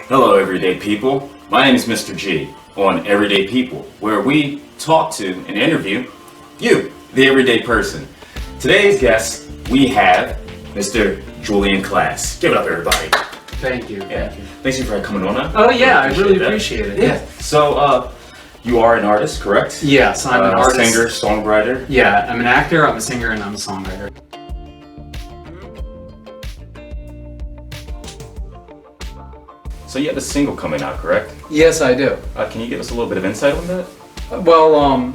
Hello, everyday people. My name is Mr. G on Everyday People, where we talk to and interview you, the everyday person. Today's guest, we have Mr. Julian Class. Give it up, everybody. Thank you. Yeah. Thanks for coming on. Oh yeah, I really appreciate it. Yeah. So, you are an artist, correct? Yes, I'm an artist. Singer, songwriter. Yeah, I'm an actor, I'm a singer, and I'm a songwriter. So you have a single coming out, correct? Yes, I do. Can you give us a little bit of insight on that? Well,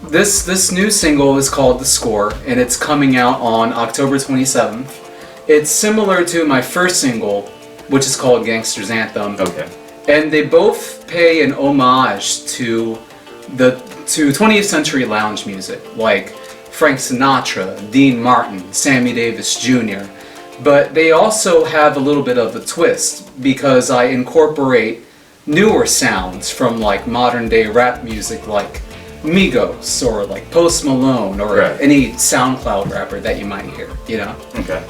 this new single is called The Score, and it's coming out on October 27th. It's similar to my first single, which is called Gangsters, Anthem. Okay. And they both pay an homage to 20th century lounge music, like Frank Sinatra, Dean Martin, Sammy Davis Jr. But they also have a little bit of a twist because I incorporate newer sounds from like modern day rap music like Migos or like Post Malone or any SoundCloud rapper that you might hear, you know? Okay.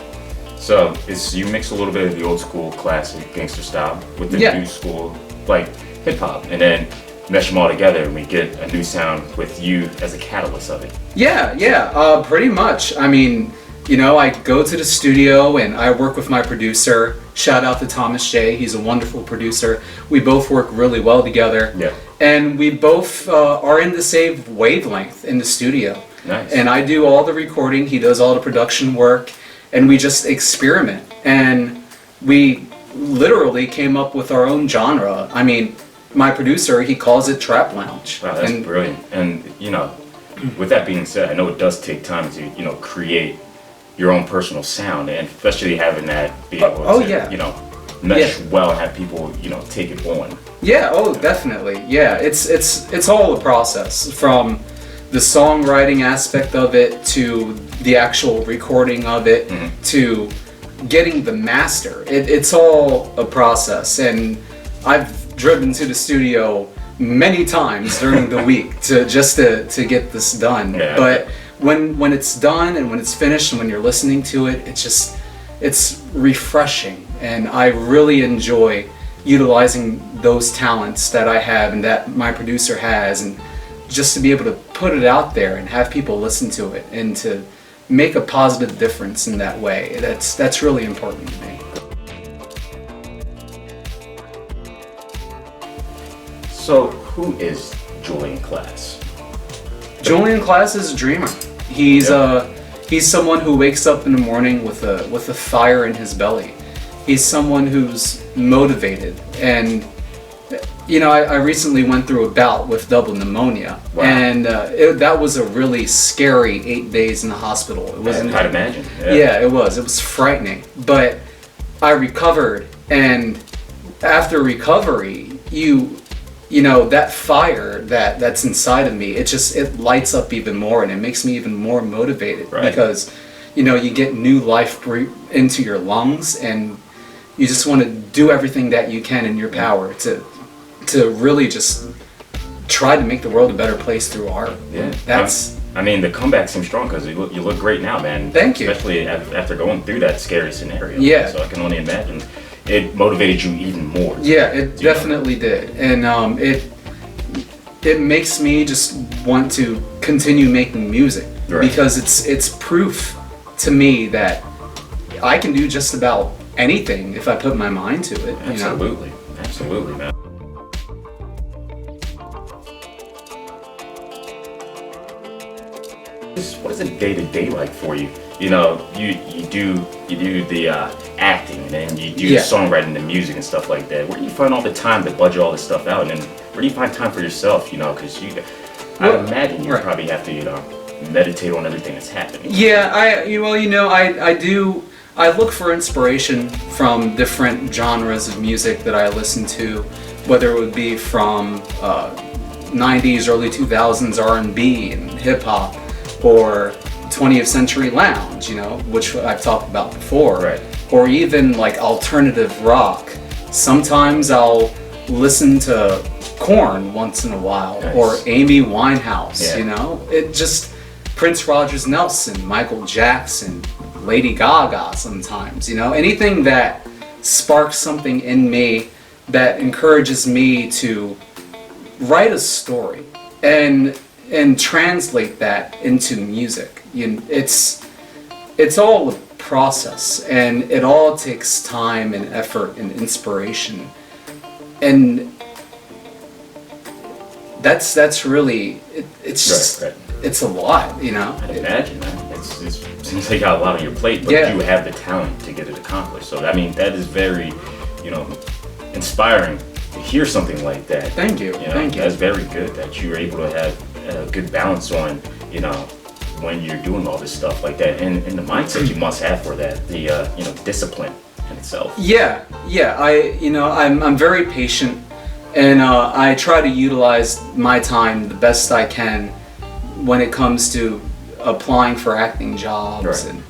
So you mix a little bit of the old school classic gangster style with the new school like hip hop and then mesh them all together and we get a new sound with you as a catalyst of it. Yeah, pretty much. I mean, you know, I go to the studio and I work with my producer. Shout out to Thomas J. He's a wonderful producer. We both work really well together. Yeah. And we both are in the same wavelength in the studio. Nice. And I do all the recording. He does all the production work. And we just experiment. And we literally came up with our own genre. I mean, my producer, he calls it trap lounge. Wow, that's brilliant. And, you know, with that being said, I know it does take time to, you know, create your own personal sound, and especially having that be able to, you know, mesh well and have people, you know, take it on. Yeah, definitely. Yeah, it's all a process from the songwriting aspect of it to the actual recording of it to getting the master. It's all a process, and I've driven to the studio many times during the week to get this done. Yeah. But when it's done and when it's finished and when you're listening to it, it's refreshing, and I really enjoy utilizing those talents that I have and that my producer has, and just to be able to put it out there and have people listen to it and to make a positive difference in that way. That's really important to me. So who is Julian Class? Julian Class is a dreamer. He's someone who wakes up in the morning with a fire in his belly. He's someone who's motivated, and you know, I recently went through a bout with double pneumonia, and that was a really scary 8 days in the hospital. It wasn't. I'd imagine. Yeah, it was. It was frightening, but I recovered, and after recovery, you know, that fire that's inside of me, it lights up even more, and it makes me even more motivated because, you know, you get new life into your lungs, and you just want to do everything that you can in your power to really just try to make the world a better place through art. Yeah. That's. I mean, the comeback seems strong because you look great now, man. Thank you. Especially after going through that scary scenario. Yeah. So I can only imagine it motivated you even more. Yeah, it definitely did, and it makes me just want to continue making music because it's proof to me that I can do just about anything if I put my mind to it. Absolutely, absolutely, man. What is a day-to-day like for you? You know, you do the acting, and then you do the songwriting, the music, and stuff like that. Where do you find all the time to budget all this stuff out, and then where do you find time for yourself? You know, because I imagine you probably have to, you know, meditate on everything that's happening. Yeah, I do. I look for inspiration from different genres of music that I listen to, whether it would be from 90s, early 2000s R&B and hip hop, or 20th century lounge, you know, which I've talked about before, or even like alternative rock. Sometimes I'll listen to Korn once in a while, or Amy Winehouse, you know, it just Prince Rogers Nelson, Michael Jackson, Lady Gaga sometimes, you know, anything that sparks something in me that encourages me to write a story and translate that into music. It's all a process, and it all takes time and effort and inspiration, and that's really it's just it's a lot, you know. I'd imagine, man. It seems like you got a lot on your plate, but you have the talent to get it accomplished. So I mean, that is very, inspiring to hear something like that. Thank you. Thank you. That's very good that you're able to have a good balance on, when you're doing all this stuff like that, and the mindset you must have for that, the discipline in itself. Yeah. I'm very patient, and I try to utilize my time the best I can when it comes to applying for acting jobs and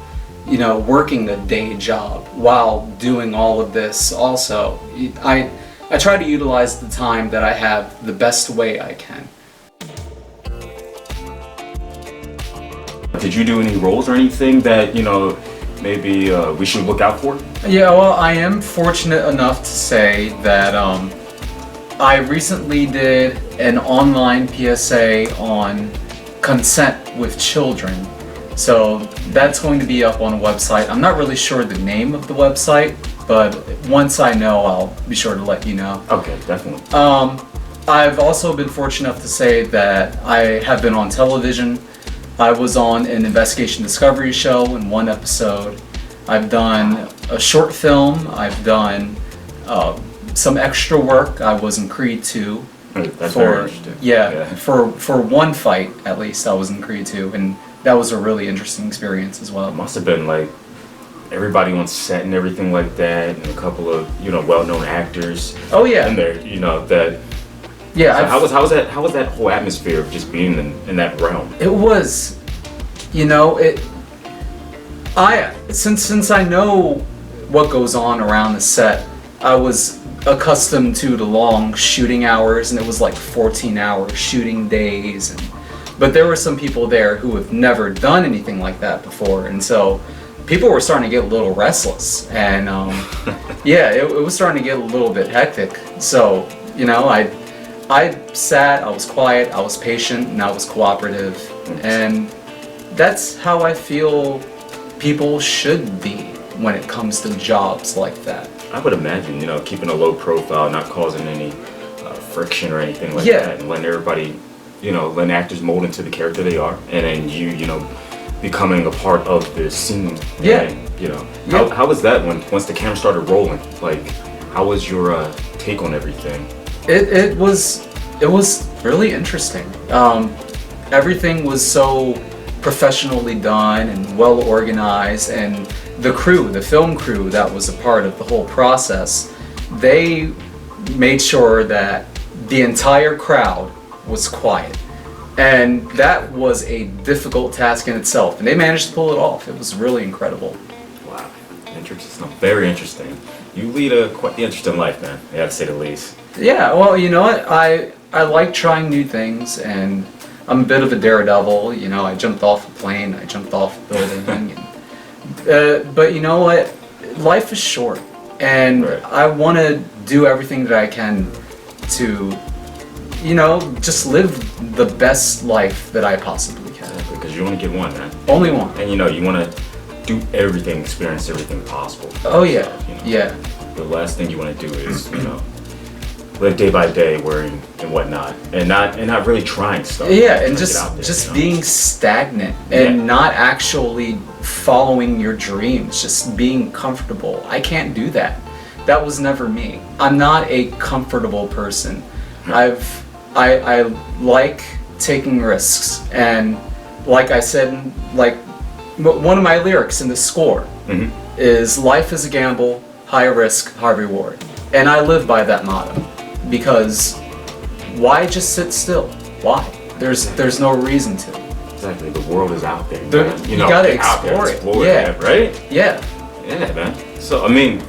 working a day job while doing all of this. Also, I try to utilize the time that I have the best way I can. Did you do any roles or anything that maybe we should look out for? Yeah, well, I am fortunate enough to say that I recently did an online PSA on consent with children. So that's going to be up on a website. I'm not really sure the name of the website, but once I know, I'll be sure to let you know. Okay, definitely. I've also been fortunate enough to say that I have been on television. I was on an investigation discovery show in one episode. I've done a short film. I've done some extra work. I was in Creed 2. That's very interesting. Yeah, for one fight at least, I was in Creed 2, and that was a really interesting experience as well. It must have been like everybody on set and everything like that, and a couple of well-known actors. Oh yeah. In there, that. Yeah. So how was that whole atmosphere of just being in that realm? It was, since I know what goes on around the set, I was accustomed to the long shooting hours, and it was like 14-hour shooting days. But there were some people there who have never done anything like that before, and so people were starting to get a little restless, and it was starting to get a little bit hectic. So I sat, I was quiet, I was patient, and I was cooperative, and that's how I feel people should be when it comes to jobs like that. I would imagine, keeping a low profile, not causing any friction or anything like that, and letting everybody, letting actors mold into the character they are, and then you becoming a part of the scene. Yeah. And, how was that once the camera started rolling? Like, how was your take on everything? It was really interesting. Everything was so professionally done and well organized, and the film crew that was a part of the whole process, they made sure that the entire crowd was quiet, and that was a difficult task in itself, and they managed to pull it off. It was really incredible. Wow, interesting. Very interesting. You lead quite the interesting life, man. I have to say the least. Yeah, well, you know what? I like trying new things, and I'm a bit of a daredevil. I jumped off a plane, I jumped off a building, but you know what? Life is short, and I want to do everything that I can to, just live the best life that I possibly can. Because you only get one, man. Only one. And you want to do everything, experience everything possible. Oh yeah, yeah. The last thing you want to do is, live day by day, worrying and whatnot, and not really trying stuff. Yeah, and just being stagnant and not actually following your dreams, just being comfortable. I can't do that. That was never me. I'm not a comfortable person. I like taking risks, and like I said, like one of my lyrics in the score is "Life is a gamble, high risk, high reward," and I live by that motto. Because why just sit still? Why? There's no reason to. Exactly. The world is out there. You gotta explore it. Yeah. Right? Yeah. Yeah, man. So I mean,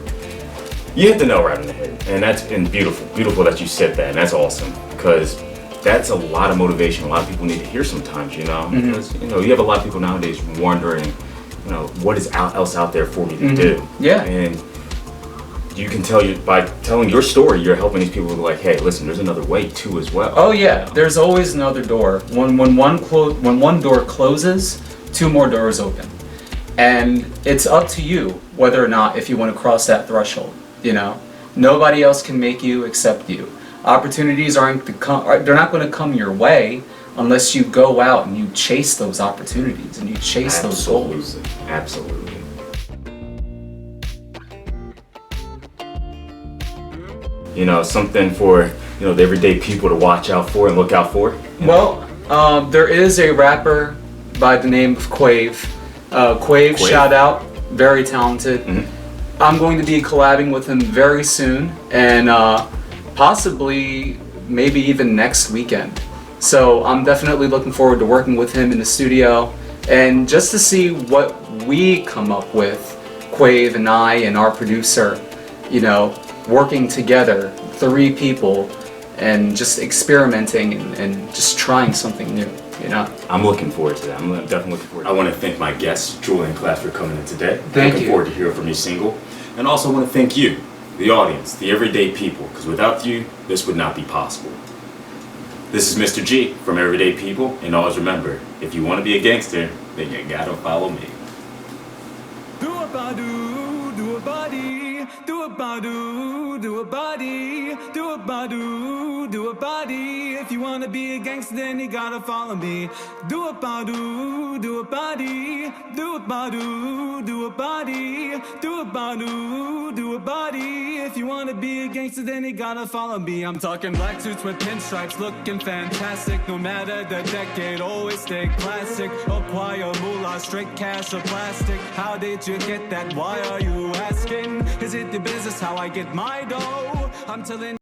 you hit the nail right on the head, and that's beautiful that you said that, and that's awesome, because that's a lot of motivation. A lot of people need to hear sometimes, because you have a lot of people nowadays wondering, what is else out there for me to do. Yeah. And you can tell you by telling your story, you're helping these people like, hey, listen, there's another way too as well. Oh yeah, there's always another door. When one door closes, two more doors open, and it's up to you whether or not if you want to cross that threshold. You know, nobody else can make you except you. Opportunities they're not going to come your way unless you go out and you chase those opportunities and you chase those goals. Absolutely. You know, something for, you know, the everyday people to watch out for and look out for? Well, there is a rapper by the name of Quave. Quave, shout out, very talented. Mm-hmm. I'm going to be collabing with him very soon, and possibly maybe even next weekend. So I'm definitely looking forward to working with him in the studio, and just to see what we come up with, Quave and I and our producer, you know, working together, 3 people, and just experimenting and just trying something new, you know? I'm looking forward to that. I'm definitely looking forward to that. I want to thank my guest, Julian Class, for coming in today. Looking forward to hearing from your single. And also want to thank you, the audience, the everyday people, because without you, this would not be possible. This is Mr. G from Everyday People, and always remember, if you want to be a gangster, then you gotta follow me. Do a badu, do a body, do a badu, do a body, do a badu, do a body. If you wanna be a gangster, then you gotta follow me. Do a badu, do a body, do a badu, do a body, do a badu, do a body. If you wanna be a gangster, then you gotta follow me. I'm talking black suits with pinstripes, looking fantastic. No matter the decade, always stay classic. Acquire moolah, straight cash or plastic. How did you get that? Why are you asking? Is it the business how I get my dough? I'm telling